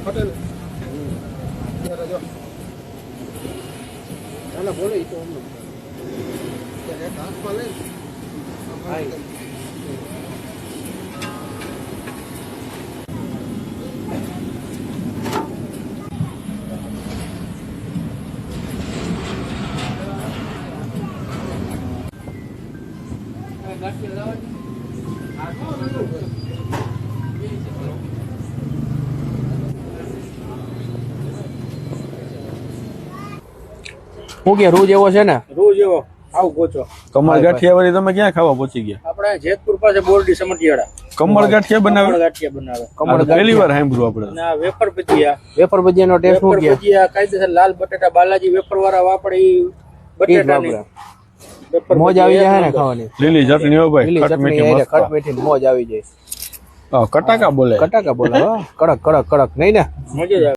Hotel જો ચાલો બોલે તો અમને ત્યારે હાથમાં લઈ હું કે રોજ એવો છે ને રોજ એવો આવું ગોચો કમળ ગાંઠિયા વાળી તમે ક્યાં ખાવા પહોંચી ગયા? આપણે જેતપુર પાસે બોરડી સમટિયાળા કમળ ગાંઠિયા બનાવે? ગાંઠિયા બનાવે કમળ પહેલી વાર સાંભળ્યું આપણે. ના વેફર ભજીયા વેફર ભજીયાનો ટેસ્ટ શું કે? ભજીયા કાયદેસર લાલ બટેટા બાલાજી વેફર વાળા વાપરે ઈ બટેટાની મોજ આવી જાય ને ખાવાની. લીલી ચટણી હો ભાઈ, લીલી ખટ ચટણી મીઠી હારે મસ્ત. ખટ મીઠી મોજ આવી જાય. કટાકા બોલે. કટાકા બોલે હો. કડક કડક કડક નહીં ને મજા જ આવે.